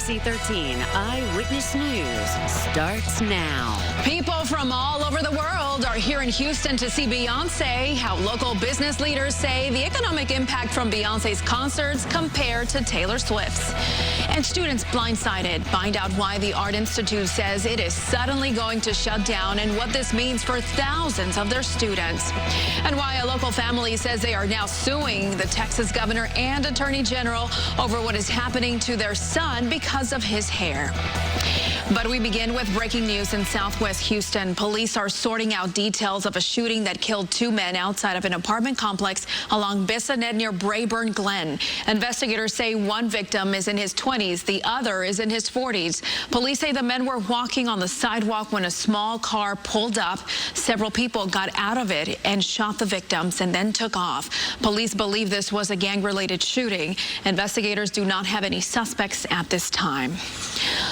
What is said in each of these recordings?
ABC13 Eyewitness News starts now. People from all over the world are here in Houston to see Beyonce. How local business leaders say the economic impact from Beyonce's concerts compared to Taylor Swift's. And students blindsided. Find out why the Art Institute says it is suddenly going to shut down and what this means for thousands of their students. And why a local family says they are now suing the Texas governor and attorney general over what is happening to their son because of his hair. But we begin with breaking news in Southwest Houston. Police are sorting out details of a shooting that killed two men outside of an apartment complex along Bissonnet near Brayburn Glen. Investigators say one victim is in his 20s, the other is in his 40s. Police say the men were walking on the sidewalk when a small car pulled up. Several people got out of it and shot the victims and then took off. Police believe this was a gang-related shooting. Investigators do not have any suspects at this time.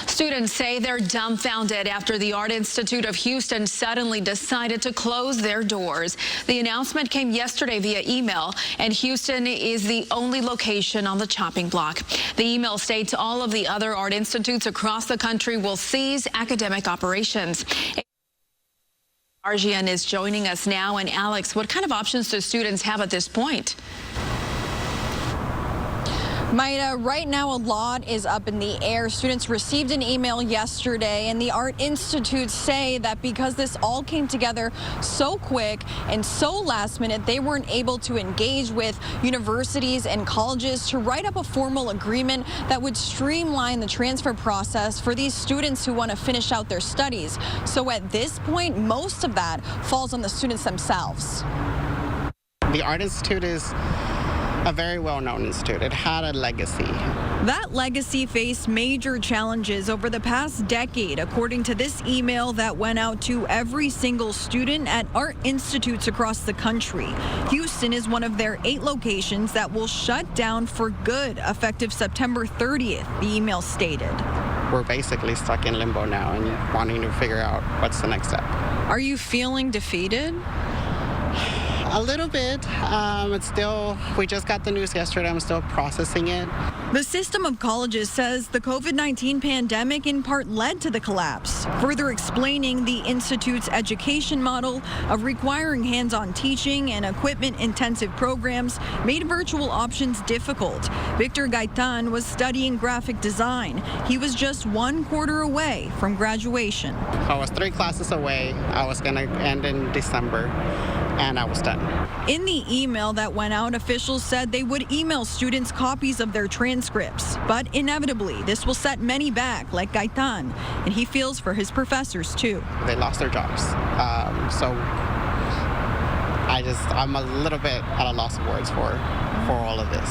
Students say they're dumbfounded after the Art Institute of Houston suddenly decided to close their doors. The announcement came yesterday via email, and Houston is the only location on the chopping block. The email states all of the other art institutes across the country will cease academic operations. Arjian is joining us now. And Alex, what kind of options do students have at this point? Maida, right now a lot is up in the air. Students received an email yesterday, and the Art Institute say that because this all came together so quick and so last minute, they weren't able to engage with universities and colleges to write up a formal agreement that would streamline the transfer process for these students who want to finish out their studies. So at this point, most of that falls on the students themselves. The Art Institute is a very well-known institute. It had a legacy. That legacy faced major challenges over the past decade, according to this email that went out to every single student at art institutes across the country. Houston is one of their 8 locations that will shut down for good effective September 30th, the email stated. We're basically stuck in limbo now and wanting to figure out what's the next step. Are you feeling defeated? A little bit. It's still, we just got the news yesterday. I'm still processing it. The system of colleges says the COVID-19 pandemic in part led to the collapse, further explaining the institute's education model of requiring hands-on teaching and equipment-intensive programs made virtual options difficult. Victor Gaitan was studying graphic design. He was just 1 quarter away from graduation. I was 3 classes away. I was going to end in December, and I was done. In the email that went out, officials said they would email students copies of their transcripts. But inevitably, this will set many back, like Gaitan, and he feels for his professors, too. They lost their jobs. So I'm a little bit at a loss of words for all of this.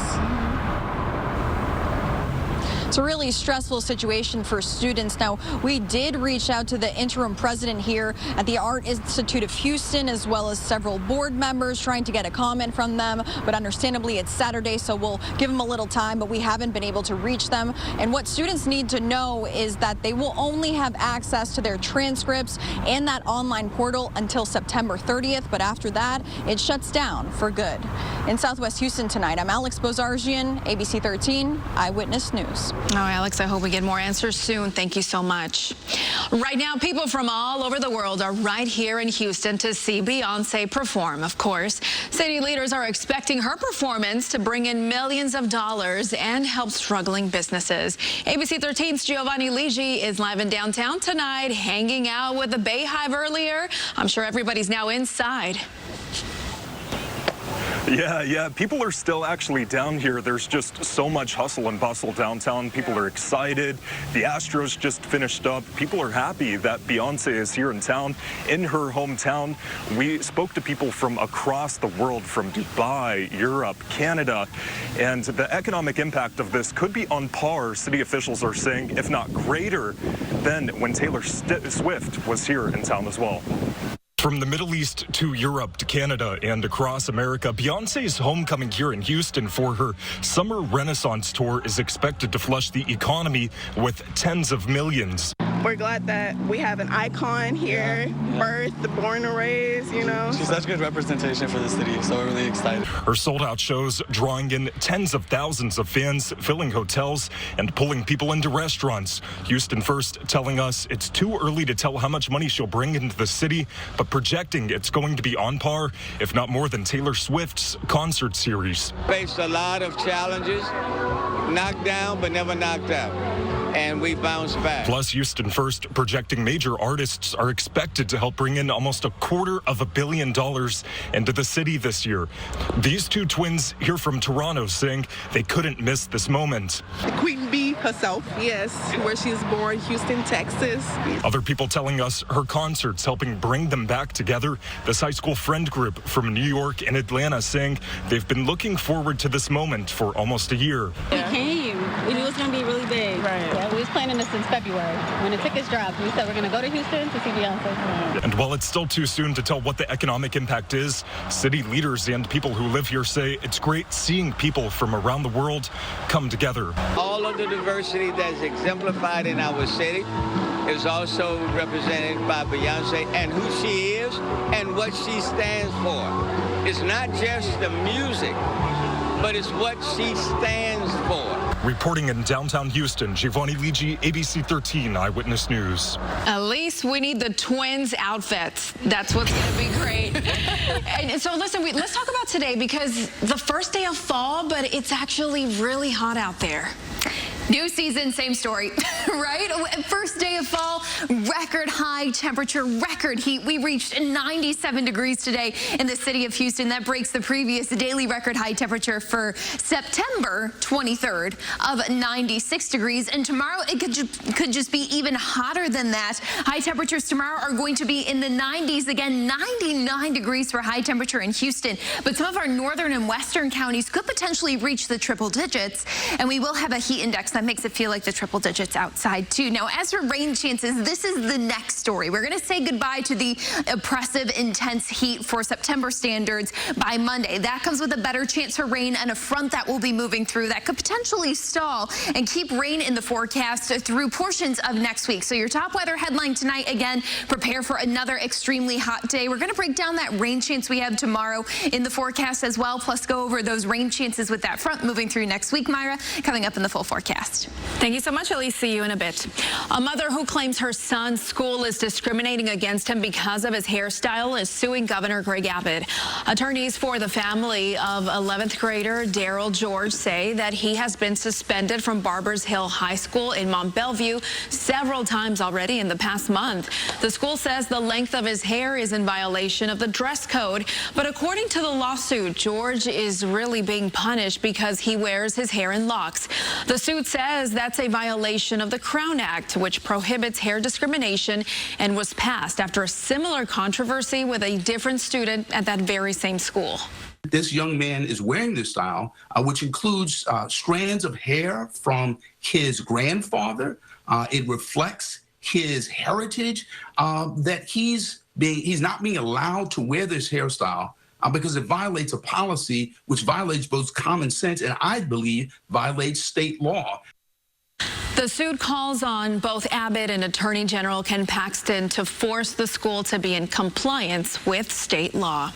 It's a really stressful situation for students. Now, we did reach out to the interim president here at the Art Institute of Houston, as well as several board members, trying to get a comment from them. But understandably, it's Saturday, so we'll give them a little time, but we haven't been able to reach them. And what students need to know is that they will only have access to their transcripts and that online portal until September 30th. But after that, it shuts down for good. In Southwest Houston tonight, I'm Alex Bozarjian, ABC 13 Eyewitness News. Oh, Alex, I hope we get more answers soon. Thank you so much. Right now, people from all over the world are right here in Houston to see Beyonce perform, of course. City leaders are expecting her performance to bring in millions of dollars and help struggling businesses. ABC 13's Giovanni Ligi is live in downtown tonight, hanging out with the Bay Hive earlier. I'm sure everybody's now inside. Yeah, people are still actually down here. There's just so much hustle and bustle downtown. People are excited. The Astros just finished up. People are happy that Beyonce is here in town, in her hometown. We spoke to people from across the world, from Dubai, Europe, Canada, and the economic impact of this could be on par, city officials are saying, if not greater than when Taylor Swift was here in town as well. From the Middle East to Europe to Canada and across America, Beyonce's homecoming here in Houston for her Summer Renaissance Tour is expected to flush the economy with tens of millions. we're glad that we have an icon here, birthed, born and raised, you know. She's such good representation for the city, so we're really excited. Her sold-out shows drawing in tens of thousands of fans, filling hotels, and pulling people into restaurants. Houston First telling us it's too early to tell how much money she'll bring into the city, but projecting it's going to be on par, if not more than Taylor Swift's concert series. Faced a lot of challenges, knocked down but never knocked out, and we bounced back. Plus, Houston First projecting major artists are expected to help bring in almost $250 million into the city this year. These two twins here from Toronto saying they couldn't miss this moment. The Queen Bee herself, yes, where she was born, Houston, Texas. Other people telling us her concerts helping bring them back together. This high school friend group from New York and Atlanta saying they've been looking forward to this moment for almost a year. We came. We knew it was going to be really big. Right. Yeah, we was planning this since February. When the tickets dropped, we said we're going to go to Houston to see Beyonce. And while it's still too soon to tell what the economic impact is, city leaders and people who live here say it's great seeing people from around the world come together. All of the diversity that's exemplified in our city is also represented by Beyonce and who she is and what she stands for. It's not just the music, but it's what she stands for. Reporting in downtown Houston, Giovanni Ligi, ABC13 Eyewitness News. At least we need the twins' outfits. That's what's going to be great. And so listen, let's talk about today because the first day of fall, but it's actually really hot out there. New season, same story, right? First day of fall, record high temperature, record heat. We reached 97 degrees today in the city of Houston. That breaks the previous daily record high temperature for September 23rd of 96 degrees. And tomorrow it could just be even hotter than that. High temperatures tomorrow are going to be in the 90s. Again, 99 degrees for high temperature in Houston. But some of our northern and western counties could potentially reach the triple digits. And we will have a heat index that makes it feel like the triple digits outside too. Now, as for rain chances, this is the next story. We're going to say goodbye to the oppressive, intense heat for September standards by Monday. That comes with a better chance for rain and a front that will be moving through that could potentially stall and keep rain in the forecast through portions of next week. So your top weather headline tonight, again, prepare for another extremely hot day. We're going to break down that rain chance we have tomorrow in the forecast as well, plus go over those rain chances with that front moving through next week, Myra, coming up in the full forecast. Thank you so much, Elise. See you in a bit. A mother who claims her son's school is discriminating against him because of his hairstyle is suing Governor Greg Abbott. Attorneys for the family of 11th grader Daryl George say that he has been suspended from Barbers Hill High School in Mont Bellevue several times already in the past month. The school says the length of his hair is in violation of the dress code, but according to the lawsuit, George is really being punished because he wears his hair in locks. The suit says that's a violation of the Crown Act, which prohibits hair discrimination and was passed after a similar controversy with a different student at that very same school. This young man is wearing this style, which includes strands of hair from his grandfather. It reflects his heritage, that he's not being allowed to wear this hairstyle because it violates a policy which violates both common sense and I believe violates state law. The suit calls on both Abbott and Attorney General Ken Paxton to force the school to be in compliance with state law.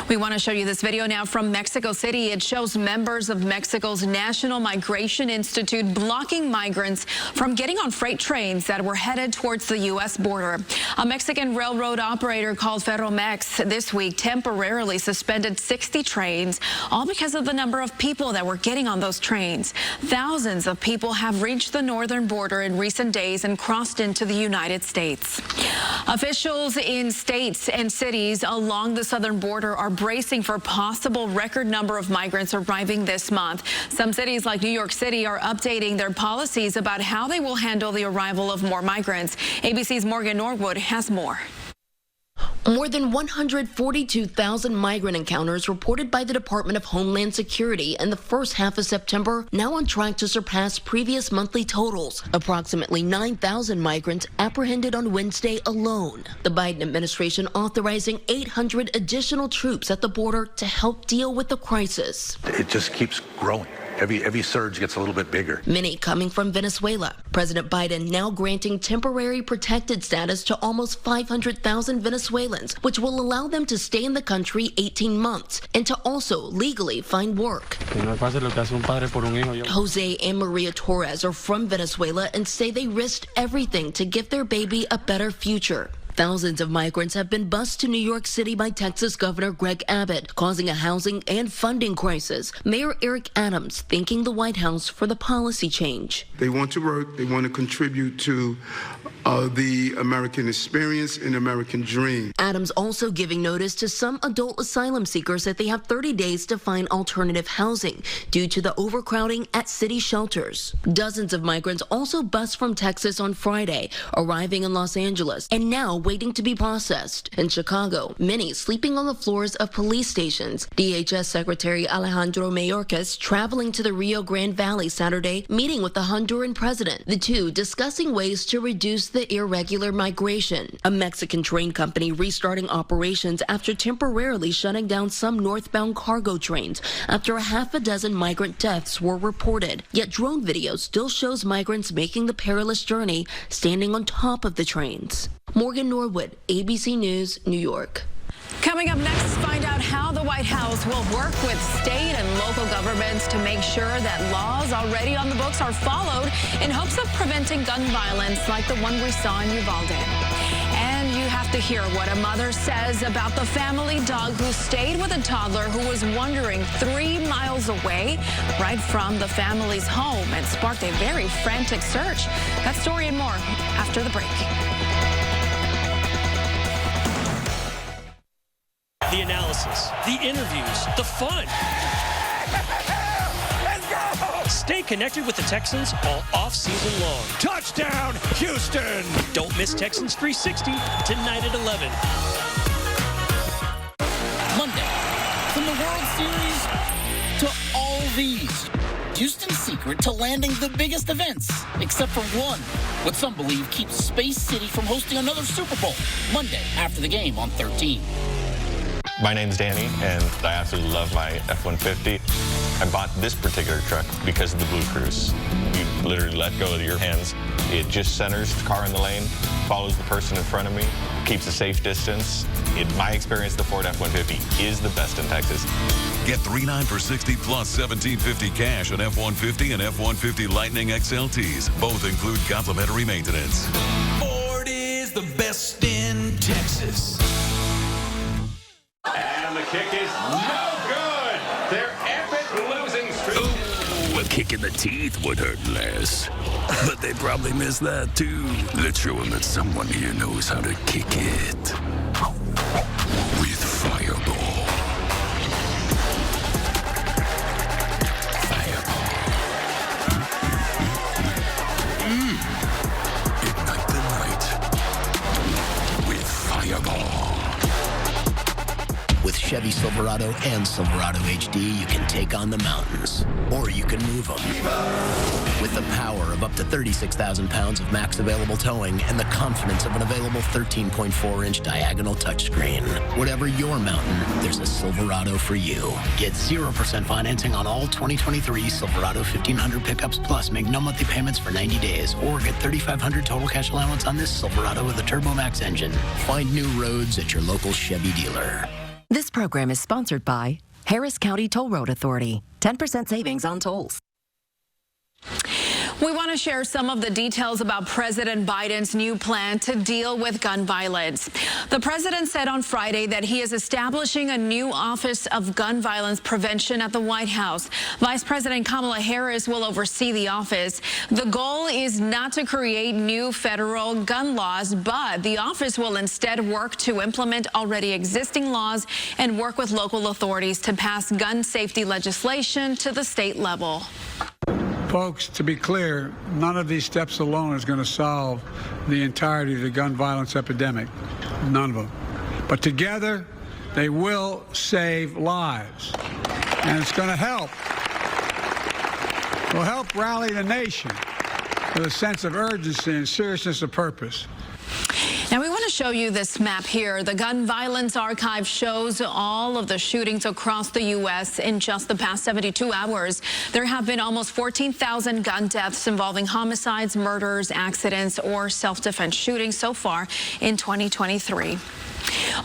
We want to show you this video now from Mexico City. It shows members of Mexico's National Migration Institute blocking migrants from getting on freight trains that were headed towards the U.S. border. A Mexican railroad operator called Ferromex this week temporarily suspended 60 trains, all because of the number of people that were getting on those trains. Thousands of people have reached the northern border in recent days and crossed into the United States. Officials in states and cities along the southern border are bracing for a possible record number of migrants arriving this month. Some cities like New York City are updating their policies about how they will handle the arrival of more migrants. ABC's Morgan Norwood has more. More than 142,000 migrant encounters reported by the Department of Homeland Security in the first half of September, now on track to surpass previous monthly totals. Approximately 9,000 migrants apprehended on Wednesday alone. The Biden administration authorizing 800 additional troops at the border to help deal with the crisis. It just keeps growing. every surge gets a little bit bigger. Many coming from Venezuela. President Biden now granting temporary protected status to almost 500,000 Venezuelans, which will allow them to stay in the country 18 months and to also legally find work. Jose and Maria Torres are from Venezuela and say they risked everything to give their baby a better future. Thousands of migrants have been bused to New York City by Texas Governor Greg Abbott, causing a housing and funding crisis. Mayor Eric Adams thanking the White House for the policy change. They want to work. They want to contribute to the American experience and American dream. Adams also giving notice to some adult asylum seekers that they have 30 days to find alternative housing due to the overcrowding at city shelters. Dozens of migrants also bused from Texas on Friday, arriving in Los Angeles and now waiting to be processed. In Chicago, many sleeping on the floors of police stations. DHS Secretary Alejandro Mayorkas traveling to the Rio Grande Valley Saturday, meeting with the Honduran president. The two discussing ways to reduce the irregular migration. A Mexican train company restarting operations after temporarily shutting down some northbound cargo trains after a half a dozen migrant deaths were reported. Yet drone video still shows migrants making the perilous journey standing on top of the trains. Morgan Norwood, ABC News, New York. Coming up next, find out how the White House will work with state and local governments to make sure that laws already on the books are followed in hopes of preventing gun violence like the one we saw in Uvalde. And you have to hear what a mother says about the family dog who stayed with a toddler who was wandering 3 miles away right from the family's home and sparked a very frantic search. That story and more after the break. The analysis, the interviews, the fun. Let's go! Stay connected with the Texans all off-season long. Touchdown, Houston! Don't miss Texans 360 tonight at 11. Monday, from the World Series to all these. Houston's secret to landing the biggest events, except for one, what some believe keeps Space City from hosting another Super Bowl. Monday, after the game on 13. My name's Danny, and I absolutely love my F-150. I bought this particular truck because of the Blue Cruise. You literally let go of your hands. It just centers the car in the lane, follows the person in front of me, keeps a safe distance. In my experience, the Ford F-150 is the best in Texas. Get $3,900 for 60 plus $1,750 cash on F-150 and F-150 Lightning XLTs. Both include complimentary maintenance. Ford is the best in Texas. And the kick is no good. Their epic losing streak. Ooh, a kick in the teeth would hurt less. But they probably miss that too. Let's show them that someone here knows how to kick it. With Fireball. Ignite the night with Fireball. With Chevy Silverado and Silverado HD, you can take on the mountains, or you can move them. With the power of up to 36,000 pounds of max available towing and the confidence of an available 13.4-inch diagonal touchscreen. Whatever your mountain, there's a Silverado for you. Get 0% financing on all 2023 Silverado 1500 pickups, plus make no monthly payments for 90 days, or get $3,500 total cash allowance on this Silverado with a Turbo Max engine. Find new roads at your local Chevy dealer. This program is sponsored by Harris County Toll Road Authority. 10% savings on tolls. We want to share some of the details about President Biden's new plan to deal with gun violence. The president said on Friday that he is establishing a new Office of Gun Violence Prevention at the White House. Vice President Kamala Harris will oversee the office. The goal is not to create new federal gun laws, but the office will instead work to implement already existing laws and work with local authorities to pass gun safety legislation to the state level. Folks, to be clear, none of these steps alone is going to solve the entirety of the gun violence epidemic. None of them. But together, they will save lives. And it's going to help. It will help rally the nation with a sense of urgency and seriousness of purpose. Now, we want to show you this map here. The Gun Violence Archive shows all of the shootings across the U.S. in just the past 72 hours. There have been almost 14,000 gun deaths involving homicides, murders, accidents, or self-defense shootings so far in 2023.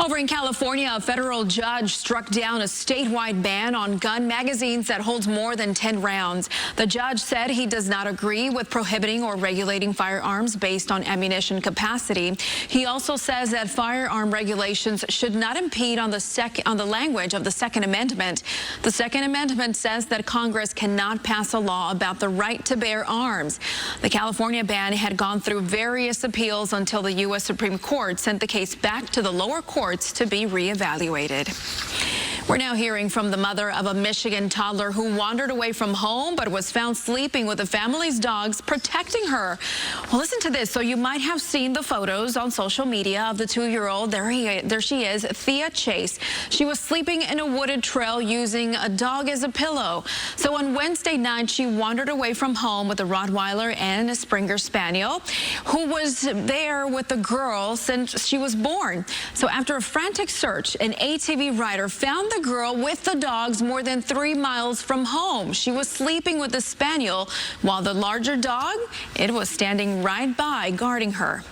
Over in California, a federal judge struck down a statewide ban on gun magazines that holds more than 10 rounds. The judge said he does not agree with prohibiting or regulating firearms based on ammunition capacity. He also says that firearm regulations should not impede on the language of the Second Amendment. The Second Amendment says that Congress cannot pass a law about the right to bear arms. The California ban had gone through various appeals until the U.S. Supreme Court sent the case back to the lower courts to be reevaluated. We're now hearing from the mother of a Michigan toddler who wandered away from home but was found sleeping with the family's dogs protecting her. Well, listen to this. So you might have seen the photos on social media of the 2-year-old. There she is, Thea Chase. She was sleeping in a wooded trail using a dog as a pillow. So on Wednesday night, she wandered away from home with a Rottweiler and a Springer Spaniel who was there with the girl since she was born. So after a frantic search, an ATV rider found the girl with the dogs more than 3 miles from home. She was sleeping with the Spaniel while the larger dog, it was standing right by guarding her.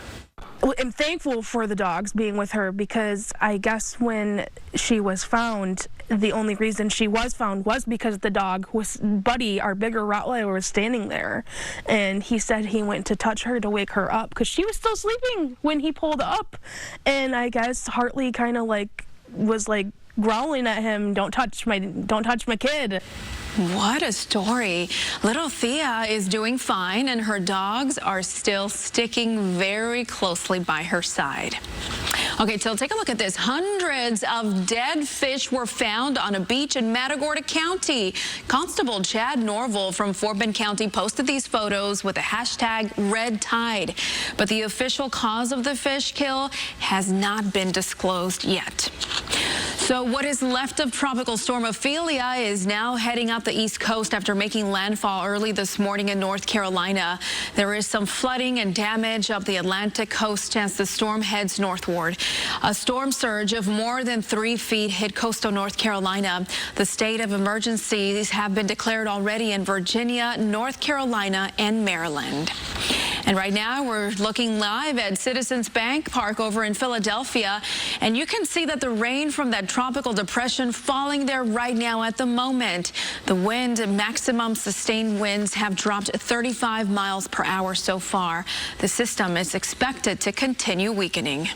I'm thankful for the dogs being with her because I guess when she was found, the only reason she was found was because the dog was, Buddy, our bigger Rottweiler, was standing there. And he said he went to touch her to wake her up because she was still sleeping when he pulled up. And I guess Hartley kind of was growling at him, don't touch my kid. What a story. Little Thea is doing fine and her dogs are still sticking very closely by her side. Okay, so take a look at this. Hundreds of dead fish were found on a beach in Matagorda County. Constable Chad Norville from Fort Bend County posted these photos with the hashtag Red Tide. But the official cause of the fish kill has not been disclosed yet. So what is left of Tropical Storm Ophelia is now heading up the East Coast after making landfall early this morning in North Carolina. There is some flooding and damage up the Atlantic coast as the storm heads northward. A storm surge of more than 3 feet hit coastal North Carolina. The state of emergencies have been declared already in Virginia, North Carolina, and Maryland. And right now we're looking live at Citizens Bank Park over in Philadelphia, and you can see that the rain from that tropical depression falling there right now at the moment. The wind, maximum sustained winds have dropped 35 miles per hour so far. The system is expected to continue weakening.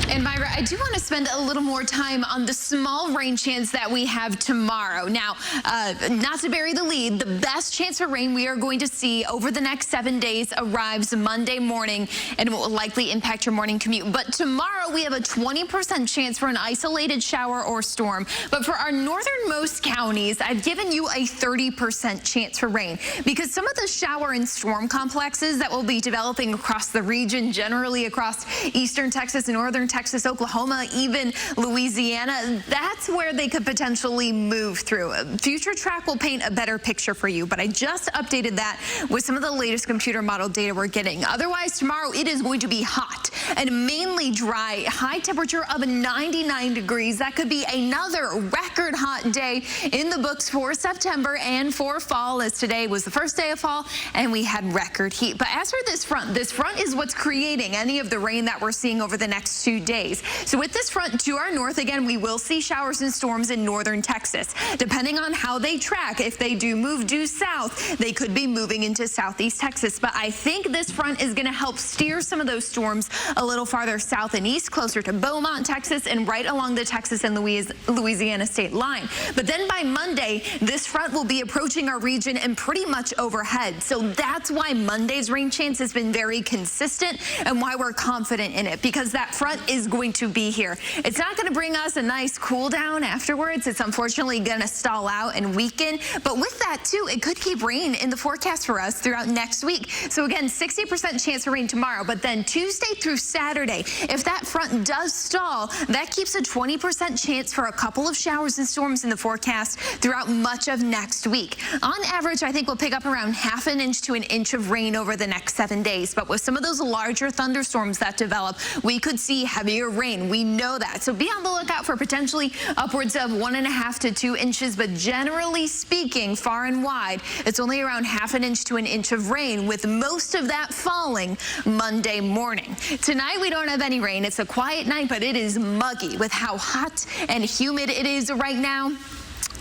And Myra, I do want to spend a little more time on the small rain chance that we have tomorrow. Now, not to bury the lead, the best chance for rain we are going to see over the next 7 days arrives Monday morning, and it will likely impact your morning commute. But tomorrow we have a 20% chance for an isolated shower or storm. But for our northernmost counties, I've given you a 30% chance for rain because some of the shower and storm complexes that will be developing across the region, generally across eastern Texas and northern Texas, Oklahoma, even Louisiana, that's where they could potentially move through. Future Track will paint a better picture for you, but I just updated that with some of the latest computer model data we're getting. Otherwise, tomorrow it is going to be hot and mainly dry, high temperature of 99 degrees. That could be another record hot day in the books for September and for fall, as today was the first day of fall and we had record heat. But as for this front is what's creating any of the rain that we're seeing over the next 2 days. So with this front to our north, again, we will see showers and storms in northern Texas. Depending on how they track, if they do move due south, they could be moving into southeast Texas. But I think this front is going to help steer some of those storms a little farther south and east, closer to Beaumont, Texas, and right along the Texas and Louisiana state line. But then by Monday, this front will be approaching our region and pretty much overhead. So that's why Monday's rain chance has been very consistent and why we're confident in it, because that front is is going to be here. It's not going to bring us a nice cool down afterwards. It's unfortunately going to stall out and weaken. But with that, too, it could keep rain in the forecast for us throughout next week. So again, 60% chance for rain tomorrow. But then Tuesday through Saturday, if that front does stall, that keeps a 20% chance for a couple of showers and storms in the forecast throughout much of next week. On average, I think we'll pick up around ½ an inch to an inch of rain over the next 7 days. But with some of those larger thunderstorms that develop, we could see heavier rain. We know that. So be on the lookout for potentially upwards of 1½ to 2 inches. But generally speaking, far and wide, it's only around ½ an inch to an inch of rain, with most of that falling Monday morning. Tonight, we don't have any rain. It's a quiet night, but it is muggy with how hot and humid it is right now.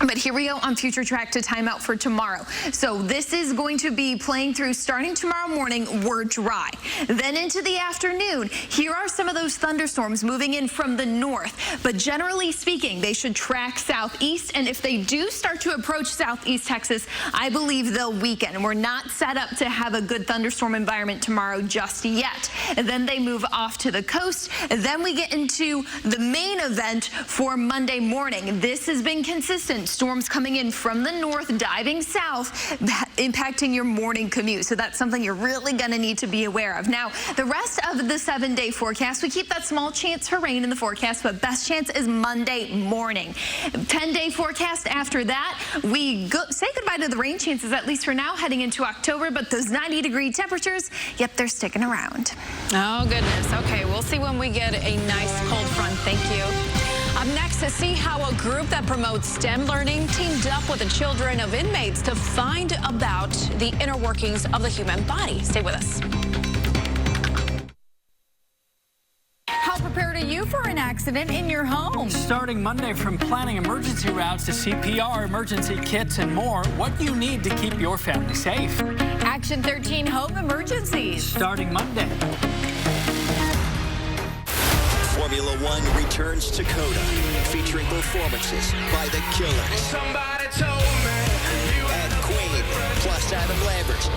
But here we go on Future Track to timeout for tomorrow. So this is going to be playing through starting tomorrow morning. We're dry. Then into the afternoon, here are some of those thunderstorms moving in from the north. But generally speaking, they should track southeast. And if they do start to approach southeast Texas, I believe they'll weaken. We're not set up to have a good thunderstorm environment tomorrow just yet. And then they move off to the coast. And then we get into the main event for Monday morning. This has been consistent. Storms coming in from the north, diving south, impacting your morning commute. So that's something you're really going to need to be aware of. Now, the rest of the 7-day forecast, we keep that small chance for rain in the forecast, but best chance is Monday morning. 10-day forecast after that, we say goodbye to the rain chances, at least for now, heading into October. But those 90-degree temperatures, yep, they're sticking around. Oh, goodness. Okay, we'll see when we get a nice cold front. Thank you. Up next, to see how a group that promotes STEM learning teamed up with the children of inmates to find about the inner workings of the human body. Stay with us. How prepared are you for an accident in your home? Starting Monday, from planning emergency routes to CPR, emergency kits, and more, what you need to keep your family safe. Action 13 Home Emergencies. Starting Monday. Formula One returns to Coda, featuring performances by The Killers. Somebody told me and Queen, plus Adam Lambert.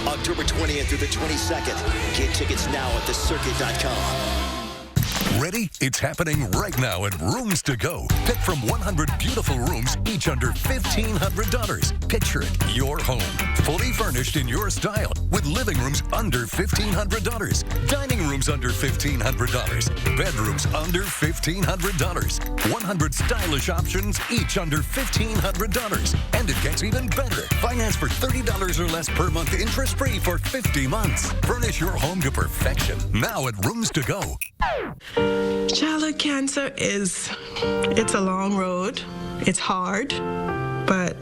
October 20th through the 22nd. Get tickets now at thecircuit.com. Ready? It's happening right now at Rooms to Go. Pick from 100 beautiful rooms, each under $1,500. Picture it, your home, fully furnished in your style, with living rooms under $1,500, dining rooms under $1,500, bedrooms under $1,500. 100 stylish options, each under $1,500. And it gets even better. Finance for $30 or less per month, interest-free for 50 months. Furnish your home to perfection. Now at Rooms to Go. Childhood cancer it's a long road. It's hard, but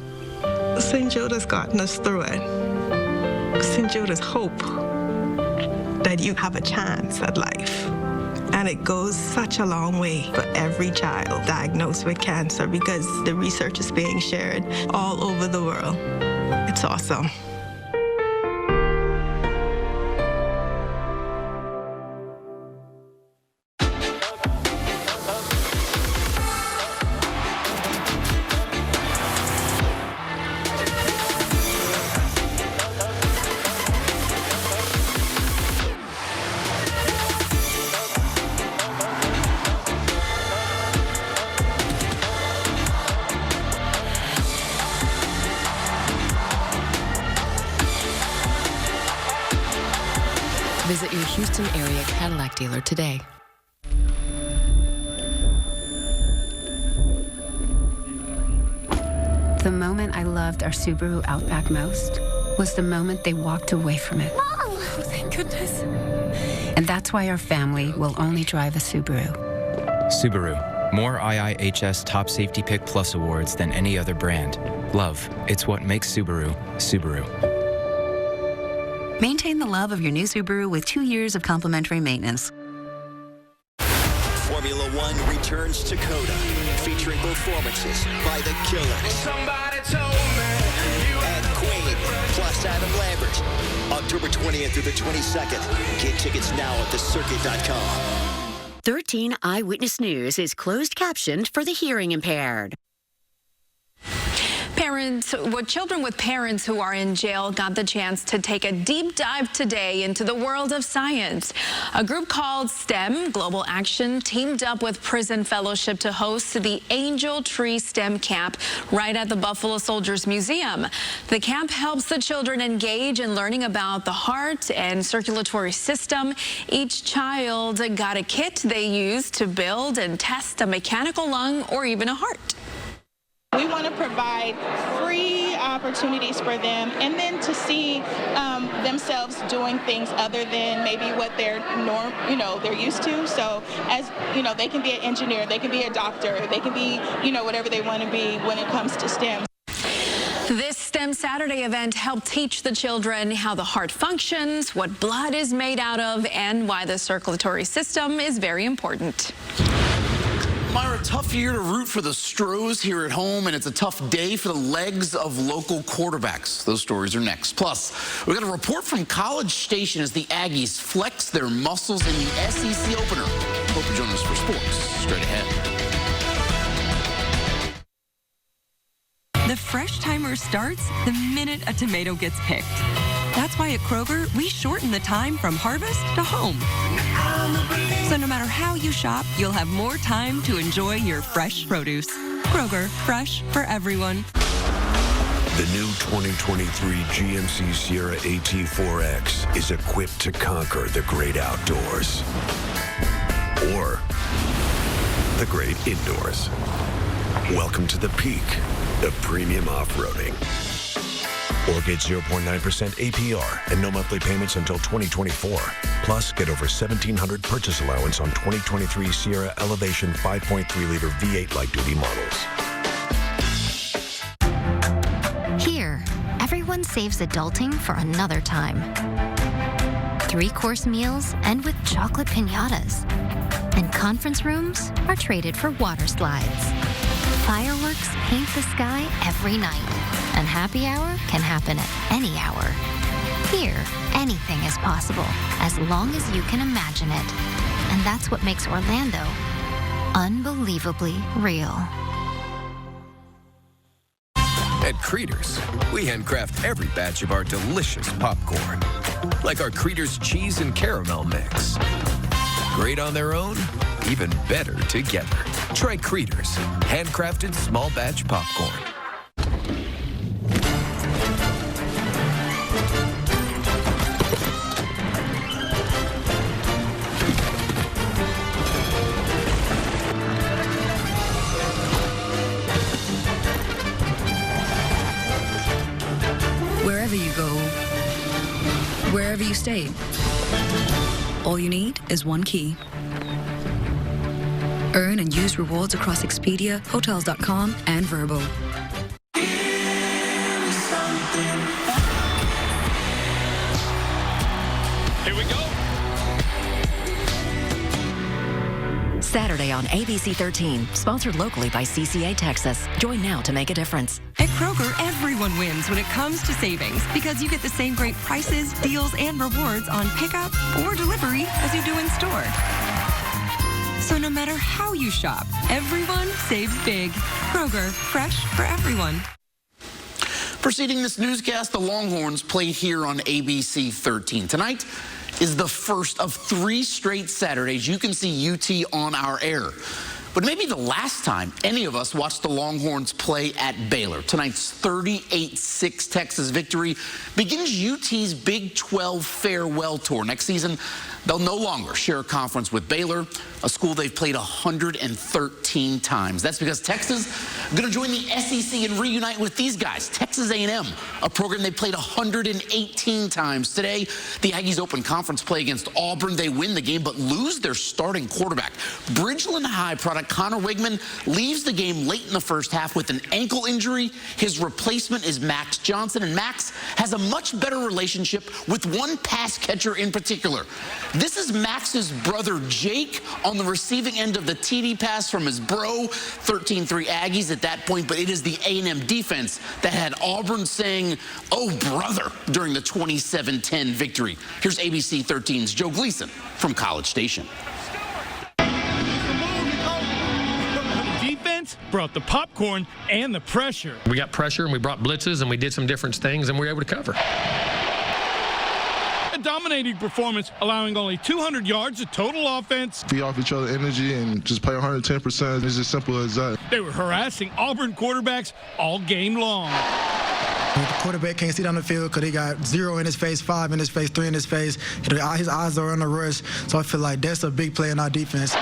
St. Jude has gotten us through it. St. Jude has hope that you have a chance at life. And it goes such a long way for every child diagnosed with cancer, because the research is being shared all over the world. It's awesome. Visit your Houston area Cadillac dealer today. The moment I loved our Subaru Outback most was the moment they walked away from it. Mom! Oh, thank goodness. And that's why our family will only drive a Subaru. Subaru. More IIHS Top Safety Pick Plus awards than any other brand. Love. It's what makes Subaru, Subaru. Maintain the love of your new Subaru with 2 years of complimentary maintenance. Formula One returns to Coda, featuring performances by The Killers. Somebody told me and Queen, plus Adam Lambert. October 20th through the 22nd. Get tickets now at thecircuit.com. 13 Eyewitness News is closed captioned for the hearing impaired. Children with parents who are in jail got the chance to take a deep dive today into the world of science. A group called STEM Global Action teamed up with Prison Fellowship to host the Angel Tree STEM Camp right at the Buffalo Soldiers Museum. The camp helps the children engage in learning about the heart and circulatory system. Each child got a kit they used to build and test a mechanical lung or even a heart. We want to provide free opportunities for them, and then to see themselves doing things other than maybe what they're they're used to. So, as you know, they can be an engineer, they can be a doctor, they can be whatever they want to be when it comes to STEM. This STEM Saturday event helped teach the children how the heart functions, what blood is made out of, and why the circulatory system is very important. Myra, tough year to root for the Stros here at home, and it's a tough day for the legs of local quarterbacks. Those stories are next. Plus, we got a report from College Station as the Aggies flex their muscles in the SEC opener. Hope you join us for sports straight ahead. The fresh timer starts the minute a tomato gets picked. That's why at Kroger, we shorten the time from harvest to home. So no matter how you shop, you'll have more time to enjoy your fresh produce. Kroger, fresh for everyone. The new 2023 GMC Sierra AT4X is equipped to conquer the great outdoors. Or the great indoors. Welcome to the peak of premium off-roading. Or get 0.9% APR and no monthly payments until 2024. Plus, get over $1,700 purchase allowance on 2023 Sierra Elevation 5.3-liter V8 light-duty models. Here, everyone saves adulting for another time. 3-course meals end with chocolate piñatas. And conference rooms are traded for water slides. Fireworks paint the sky every night. And happy hour can happen at any hour. Here, anything is possible, as long as you can imagine it. And that's what makes Orlando unbelievably real. At Creeders, we handcraft every batch of our delicious popcorn. Like our Creeders cheese and caramel mix. Great on their own, even better together. Try Creeders, handcrafted small batch popcorn. Wherever you go, wherever you stay, all you need is one key. Earn and use rewards across Expedia, Hotels.com, and Vrbo. Here we go. Saturday on ABC13, sponsored locally by CCA Texas. Join now to make a difference. At Kroger, everyone wins when it comes to savings because you get the same great prices, deals, and rewards on pickup or delivery as you do in store. So no matter how you shop, everyone saves big. Kroger, fresh for everyone. Preceding this newscast, the Longhorns played here on ABC 13. Tonight is the first of 3 straight Saturdays you can see UT on our air. But maybe the last time any of us watched the Longhorns play at Baylor. Tonight's 38-6 Texas victory begins UT's Big 12 farewell tour. Next season, they'll no longer share a conference with Baylor, a school they've played 113 times. That's because Texas is going to join the SEC and reunite with these guys, Texas A&M, a program they played 118 times. Today, the Aggies open conference play against Auburn. They win the game, but lose their starting quarterback. Bridgeland High product Connor Wigman leaves the game late in the first half with an ankle injury. His replacement is Max Johnson, and Max has a much better relationship with one pass catcher in particular. This is Max's brother, Jake, on the receiving end of the TD pass from his bro. 13-3 Aggies at that point, but it is the A&M defense that had Auburn saying, "Oh, brother," during the 27-10 victory. Here's ABC 13's Joe Gleason from College Station. defense brought the popcorn and the pressure. We got pressure and we brought blitzes and we did some different things and we were able to cover. A dominating performance, allowing only 200 yards of total offense. Feed off each other energy and just play 110%. It's as simple as that. They were harassing Auburn quarterbacks all game long. The quarterback can't see down the field because he got 0 in his face, 5 in his face, 3 in his face. His eyes are on the rush, so I feel like that's a big play in our defense.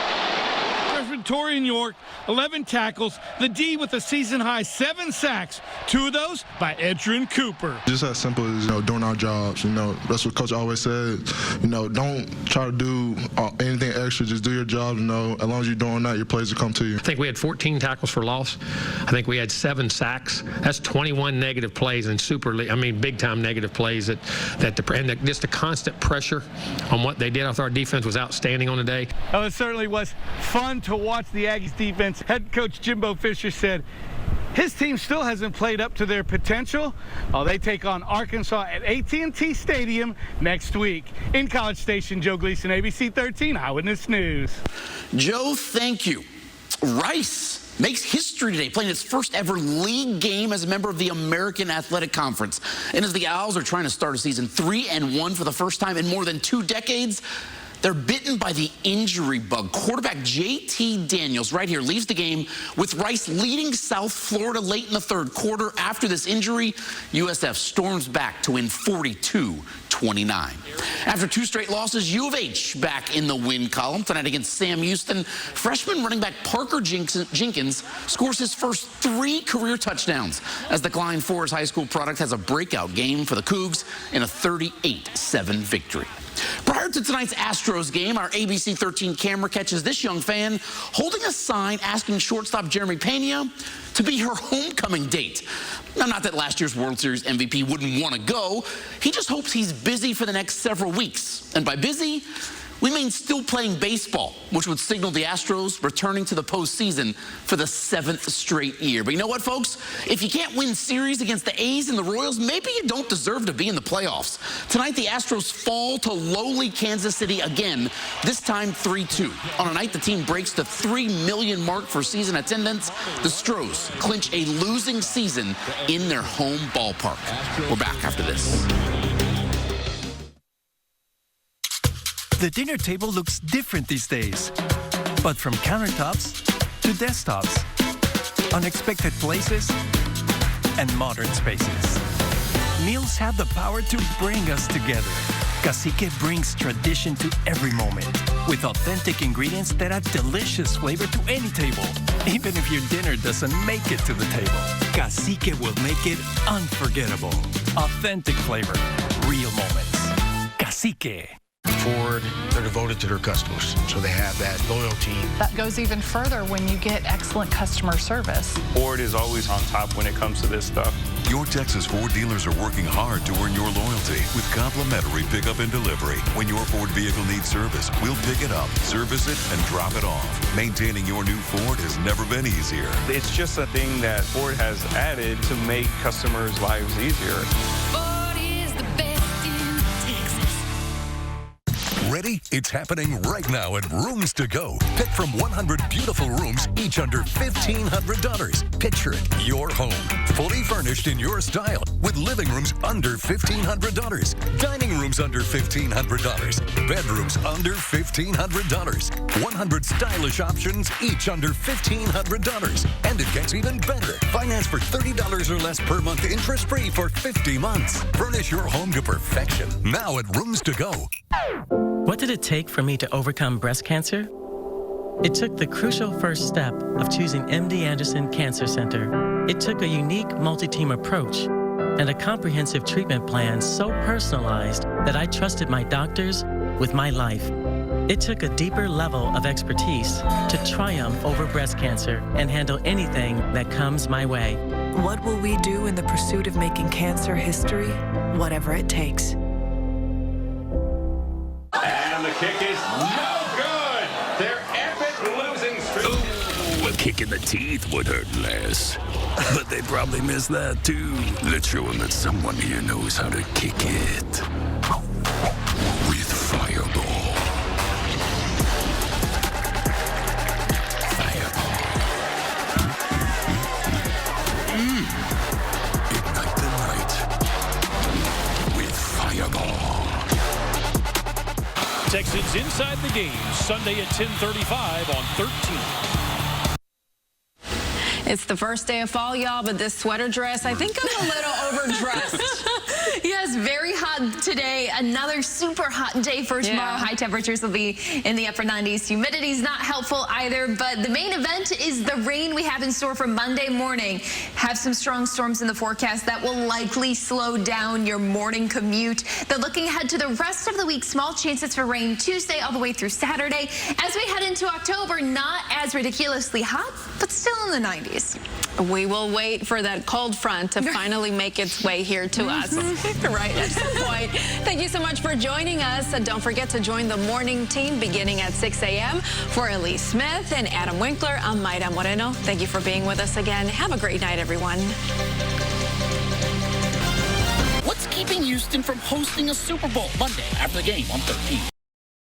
Freshman Torian York, 11 tackles, the D with a season-high 7 sacks, 2 of those by Edrin Cooper. Just as simple as, doing our jobs. That's what Coach always said. Don't try to do anything extra. Just do your job. As long as you're doing that, your plays will come to you. I think we had 14 tackles for loss. I think we had 7 sacks. That's 21 negative plays and big-time negative plays and just the constant pressure on what they did. I thought our defense was outstanding on the day. Well, it certainly was fun to watch the Aggies defense. Head coach Jimbo Fisher said his team still hasn't played up to their potential. They take on Arkansas at AT&T Stadium next week. In College Station, Joe Gleason, ABC13 Eyewitness News. Joe, thank you. Rice makes history today, playing its first ever league game as a member of the American Athletic Conference. And as the Owls are trying to start a season 3-1 for the first time in more than 2 decades, they're bitten by the injury bug. Quarterback JT Daniels right here leaves the game with Rice leading South Florida late in the 3rd quarter. After this injury, USF storms back to win 42-29. After 2 straight losses, U of H back in the win column tonight against Sam Houston. Freshman running back Parker Jenkins scores his first 3 career touchdowns as the Klein Forest High School product has a breakout game for the Cougs in a 38-7 victory. Prior to tonight's Astros game, our ABC13 camera catches this young fan holding a sign asking shortstop Jeremy Pena to be her homecoming date. Now, not that last year's World Series MVP wouldn't want to go. He just hopes he's busy for the next several weeks. And by busy, we mean still playing baseball, which would signal the Astros returning to the postseason for the 7th straight year. But you know what, folks? If you can't win series against the A's and the Royals, maybe you don't deserve to be in the playoffs. Tonight, the Astros fall to lowly Kansas City again, this time 3-2. On a night the team breaks the 3 million mark for season attendance, the Stros clinch a losing season in their home ballpark. We're back after this. The dinner table looks different these days, but from countertops to desktops, unexpected places, and modern spaces. Meals have the power to bring us together. Cacique brings tradition to every moment, with authentic ingredients that add delicious flavor to any table. Even if your dinner doesn't make it to the table, Cacique will make it unforgettable. Authentic flavor, real moments. Cacique. Ford, they're devoted to their customers, so they have that loyalty. That goes even further when you get excellent customer service. Ford is always on top when it comes to this stuff. Your Texas Ford dealers are working hard to earn your loyalty with complimentary pickup and delivery. When your Ford vehicle needs service, we'll pick it up, service it, and drop it off. Maintaining your new Ford has never been easier. It's just a thing that Ford has added to make customers' lives easier. Ready? It's happening right now at Rooms to Go. Pick from 100 beautiful rooms, each under $1,500. Picture it, your home, fully furnished in your style, with living rooms under $1,500, dining rooms under $1,500, bedrooms under $1,500. 100 stylish options, each under $1,500. And it gets even better. Finance for $30 or less per month, interest-free for 50 months. Furnish your home to perfection. Now at Rooms to Go. What did it take for me to overcome breast cancer? It took the crucial first step of choosing MD Anderson Cancer Center. It took a unique multi-team approach and a comprehensive treatment plan so personalized that I trusted my doctors with my life. It took a deeper level of expertise to triumph over breast cancer and handle anything that comes my way. What will we do in the pursuit of making cancer history? Whatever it takes. And the kick is no good. Their epic losing streak. Ooh, a kick in the teeth would hurt less. But they probably miss that too. Let's show them that someone here knows how to kick it. With Fireball. Fireball. is Inside the Game, Sunday at 10:35 on 13. It's the first day of fall, y'all, but this sweater dress, I think I'm a little overdressed. Yes, very hot today. Another super hot day for tomorrow. High temperatures will be in the upper 90s. Humidity's not helpful either, but the main event is the rain we have in store for Monday morning. Have some strong storms in the forecast that will likely slow down your morning commute. Then looking ahead to the rest of the week, small chances for rain Tuesday all the way through Saturday. As we head into October, not as ridiculously hot, but still in the 90s. We will wait for that cold front to finally make its way here to us. Right at some point. Thank you so much for joining us. And don't forget to join the morning team beginning at 6 a.m. For Elise Smith and Adam Winkler, I'm Mayra Moreno. Thank you for being with us again. Have a great night, everyone. What's keeping Houston from hosting a Super Bowl Monday after the game on 13?